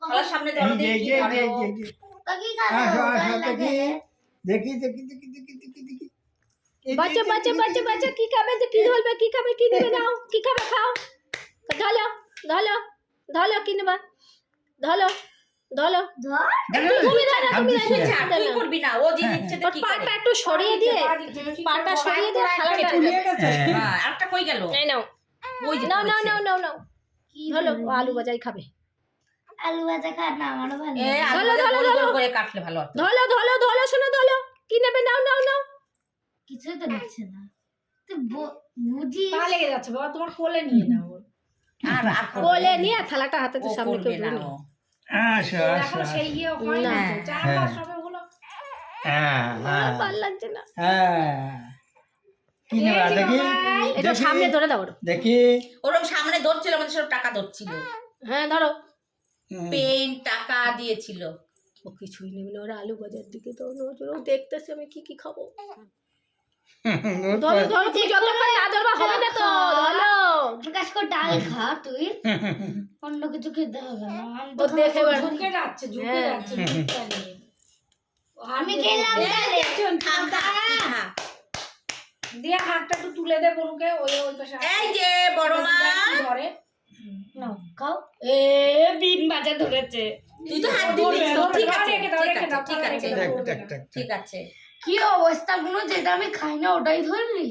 থালার সামনে ধরো দেখি দেখি দেখি দেখি দেখি দেখি দেখি বাচ্চা বাচ্চা বাচ্চা বাচ্চা কি খাবে কি ধরবে কি খাবে কি দেবে নাও কি খাবে খাও ধলো ধলো ধলো কি নেবা ধলো ধলো তুমি ধরো তুই করবি না ও যে ইচ্ছে তো কি করে পাটা একটু সরিয়ে দিয়ে পাটা সরিয়ে দিয়ে থালাটা ফুলিয়ে গেছে হ্যাঁ আরেকটা কই গেল এই নাও ওই যে নাও নাও নাও নাও নাও ধলো আলু ভাজাই খাবে আলু ভাজা খা না আমারও ভালো এ আলু গোল গোল করে কাটলে ভালো হতো ধলো ধলো ধলো শোনো ধলো কি নেবে নাও নাও নাও কিছুই তো নিচ্ছে না তুই বুঝি পা লেগে যাচ্ছে বাবা তোমার কোলে নিয়ে নাও আর আর কোলে নিয়ে থালাটা হাতে তো সামনে কেউ না ধরে আচ্ছা এখন আচ্ছা সেই ইয়ে হয় না হ্যাঁ, চার হ্যাঁ। মাস হবে হলো হ্যাঁ হ্যাঁ ভালো লাগছে না হ্যাঁ কি নেবা দেখি এটা দেখি, সামনে ধরে দাও দেখি ওরকম সামনে ধরছিল আমাদের সব টাকা ধরছিল হ্যাঁ ধরো পেন টাকা দিয়েছিল ও কিছুই নেবে না ওরা আলু ভাজার দিকে তো নজর ও দেখতেছে আমি কি কি খাবো ধরো ধরো তুমি যতক্ষণ না ধরবা হবে না তো ধরো প্রকাশ করে ডাল খা তুই অন্য কিছু খেতে হবে না আমি ও তো দেখে এবার ঝুঁকে যাচ্ছে হ্যাঁ। মুখটা নিয়ে। আমি খেলাম তাহলে দিয়ে হাতটা একটু তুলে দে গরুকে ওই ওই পাশে এই যে বড় মা ধরে নাও খাও এ বিন ভাজা ধরেছে তুই তো হাত দিবি তো, ঠিক আছে রেখে দাও, রেখে দাও, ঠিক আছে দেখ দেখ দেখ ঠিক আছে কি অবস্থা কোনো যেটা আমি খাই না ওটাই ধরলি